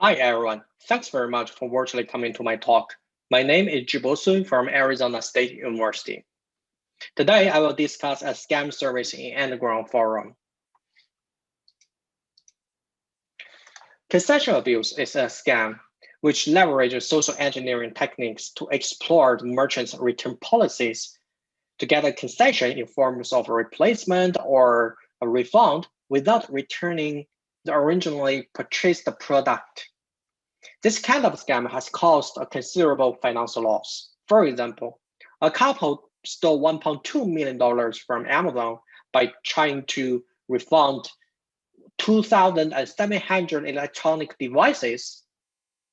Hi, everyone. Thanks very much for virtually coming to my talk. My name is Zhibo from Arizona State University. Today, I will discuss a scam service in Underground Forum. Concession abuse is a scam which leverages social engineering techniques to exploit merchants' return policies to get a concession in forms of a replacement or a refund without returning the originally purchased product. This kind of scam has caused a considerable financial loss. For example, a couple stole $1.2 million from Amazon by trying to refund 2,700 electronic devices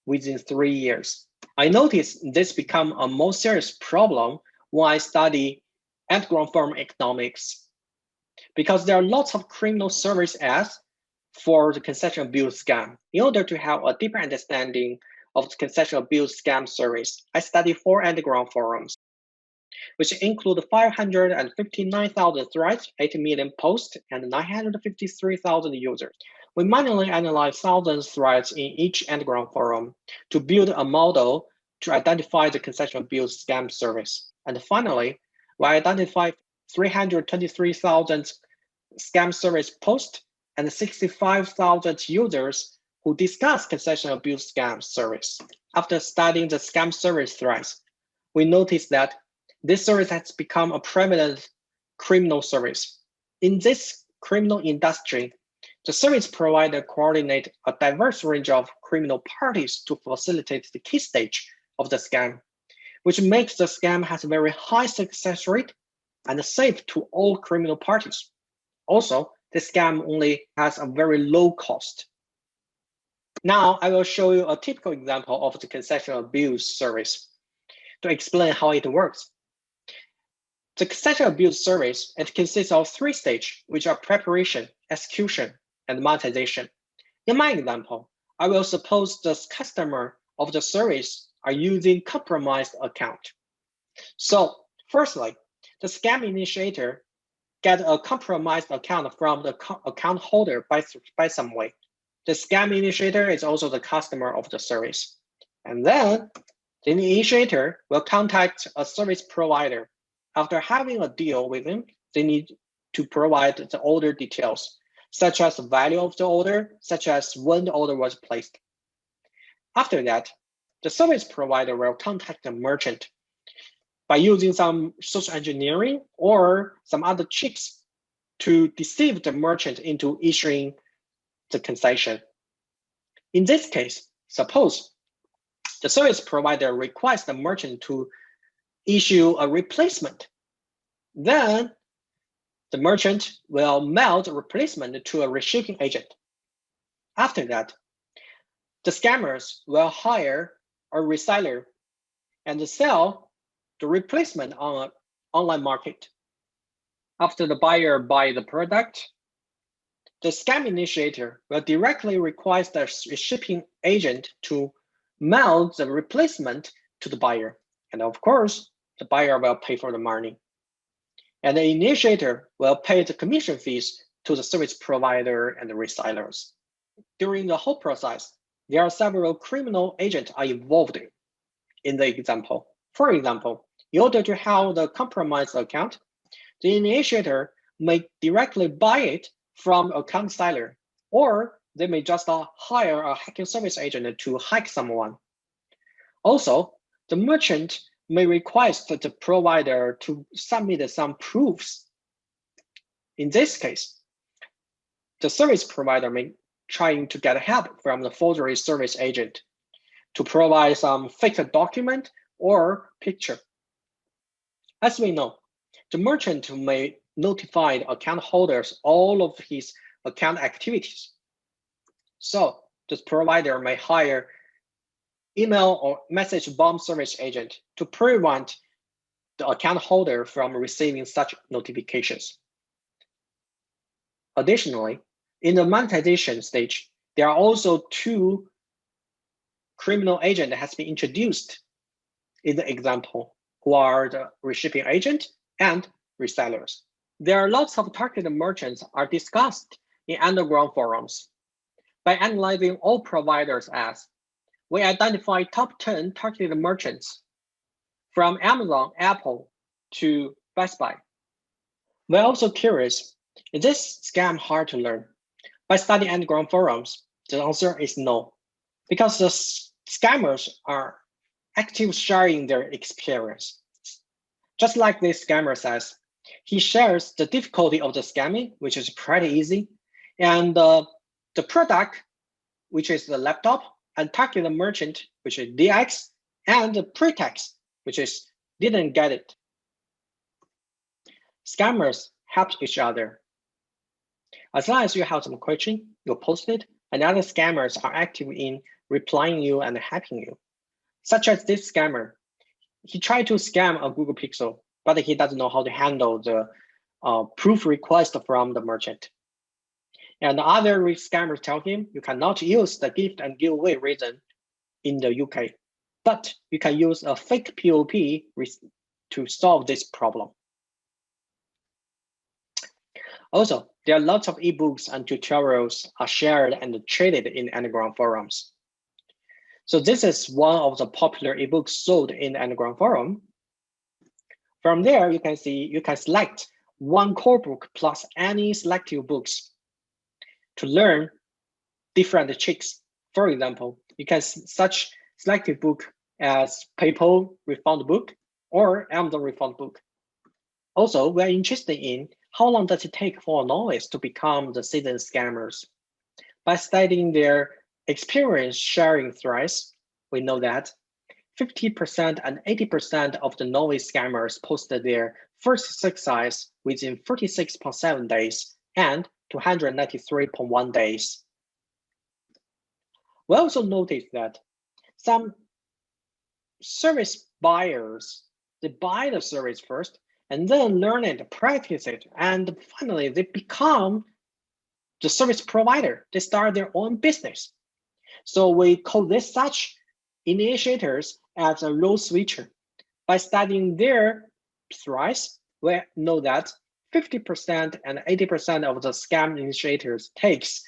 within 3 years. I noticed this become a more serious problem when I study underground forum economics, because there are lots of criminal service ads for the concession abuse scam. In order to have a deeper understanding of the concession abuse scam service, I studied 4 underground forums, which include 559,000 threads, 8 million posts, and 953,000 users. We manually analyze thousands of threads in each underground forum to build a model to identify the concession abuse scam service. And finally, we identified 323,000 scam service posts and 65,000 users who discuss concession abuse scam service. After studying the scam service threads, we noticed that this service has become a prevalent criminal service. In this criminal industry, the service provider coordinates a diverse range of criminal parties to facilitate the key stage of the scam, which makes the scam has a very high success rate and safe to all criminal parties. Also, the scam only has a very low cost. Now, I will show you a typical example of the concession abuse service to explain how it works. The concession abuse service, it consists of 3 stages, which are preparation, execution, and monetization. In my example, I will suppose the customer of the service are using compromised account. So, firstly, the scam initiator get a compromised account from the account holder by some way. The scam initiator is also the customer of the service. And then the initiator will contact a service provider. After having a deal with him, they need to provide the order details, such as the value of the order, such as when the order was placed. After that, the service provider will contact the merchant by using some social engineering or some other tricks to deceive the merchant into issuing the concession. In this case, suppose the service provider requests the merchant to issue a replacement. Then the merchant will mail the replacement to a reshipping agent. After that, the scammers will hire a reseller and sell the replacement on an online market. After the buyer buys the product, the scam initiator will directly request the shipping agent to mail the replacement to the buyer. And of course, the buyer will pay for the money. And the initiator will pay the commission fees to the service provider and the resellers. During the whole process, there are several criminal agents are involved in the example. For example, in order to have the compromised account, the initiator may directly buy it from account seller, or they may just hire a hacking service agent to hack someone. Also, the merchant may request the provider to submit some proofs. In this case, the service provider may try to get help from the forgery service agent to provide some fake document or picture. As we know, the merchant may notify account holders all of his account activities. So the provider may hire email or message bomb service agent to prevent the account holder from receiving such notifications. Additionally, in the monetization stage, there are also 2 criminal agents that has been introduced in the example, who are the reshipping agent and resellers. There are lots of targeted merchants are discussed in underground forums. By analyzing all providers ads, we identify top 10 targeted merchants from Amazon, Apple to Best Buy. We're also curious, is this scam hard to learn? By studying underground forums, the answer is no, because the scammers are active sharing their experience. Just like this scammer says, he shares the difficulty of the scamming, which is pretty easy, and the product, which is the laptop, and targeted merchant, which is DX, and the pretext, which is didn't get it. Scammers help each other. As long as you have some question, you post it, and other scammers are active in replying you and helping you. Such as this scammer. He tried to scam a Google Pixel, but he doesn't know how to handle the proof request from the merchant. And other scammers tell him you cannot use the gift and giveaway reason in the UK, but you can use a fake POP to solve this problem. Also, there are lots of ebooks and tutorials are shared and traded in underground forums. So this is one of the popular ebooks sold in the underground forum. From there, you can see you can select one core book plus any selective books to learn different tricks. For example, you can search selective book as PayPal refund book or Amazon refund book. Also, we're interested in how long does it take for a novice to become the seasoned scammers. By studying their experience sharing threads, we know that 50% and 80% of the novice scammers posted their first success within 46.7 days and 293.1 days. We also noticed that some service buyers, they buy the service first and then learn it, practice it, and finally they become the service provider. They start their own business. So we call this such initiators as a role switcher. By studying their thrice, we know that 50% and 80% of the scam initiators takes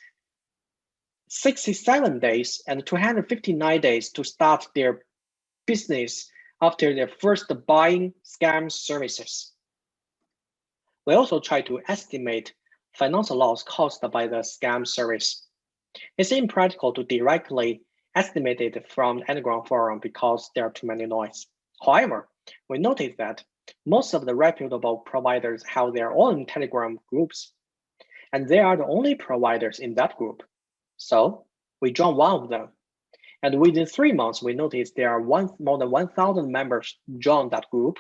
67 days and 259 days to start their business after their first buying scam services. We also try to estimate financial loss caused by the scam service. It's impractical to directly estimate it from the underground forum because there are too many noise. However, we noticed that most of the reputable providers have their own Telegram groups, and they are the only providers in that group. So we joined one of them. And within 3 months, we noticed there are more than 1,000 members joined that group,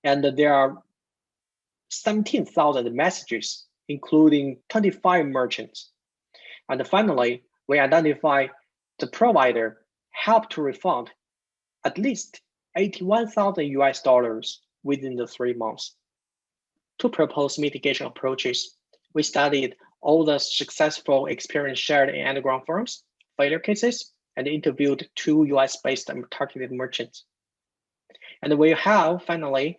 and there are 17,000 messages, including 25 merchants. And finally, we identify the provider helped to refund at least 81,000 US dollars within the 3 months. To propose mitigation approaches, we studied all the successful experience shared in underground forums, failure cases, and interviewed 2 US-based targeted merchants. And we have finally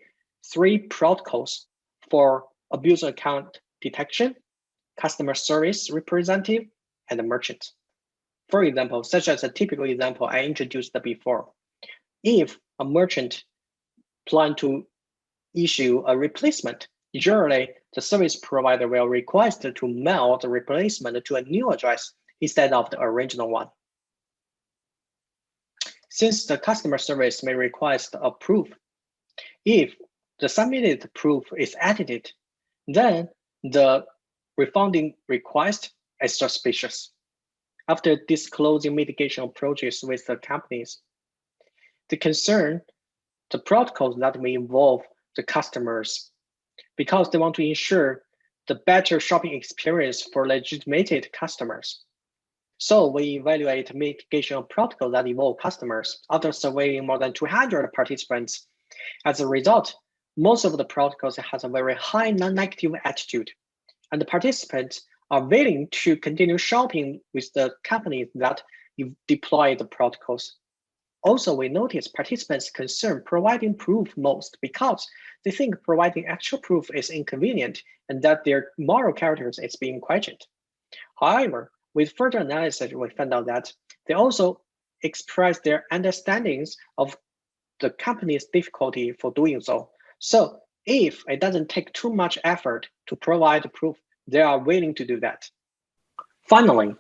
3 protocols for abuse account detection, customer service representative, and the merchant. For example, such as a typical example I introduced before, if a merchant plans to issue a replacement, generally the service provider will request to mail the replacement to a new address instead of the original one. Since the customer service may request a proof, if the submitted proof is edited, then the refunding request is suspicious. After disclosing mitigation approaches with the companies, the protocols that may involve the customers because they want to ensure the better shopping experience for legitimate customers. So we evaluate mitigation protocols that involve customers after surveying more than 200 participants. As a result, most of the protocols has a very high non-negative attitude, and the participants are willing to continue shopping with the companies that deploy the protocols. Also, we notice participants concern providing proof most because they think providing actual proof is inconvenient and that their moral character is being questioned. However, With further analysis, we found out that they also express their understandings of the company's difficulty for doing so. So if it doesn't take too much effort to provide proof, they are willing to do that. Finally,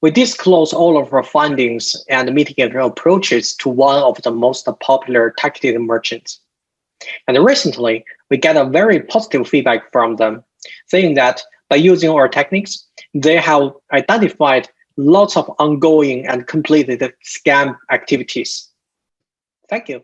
we disclose all of our findings and mitigation approaches to one of the most popular targeted merchants. And recently, we get a very positive feedback from them, saying that by using our techniques, they have identified lots of ongoing and completed scam activities. Thank you.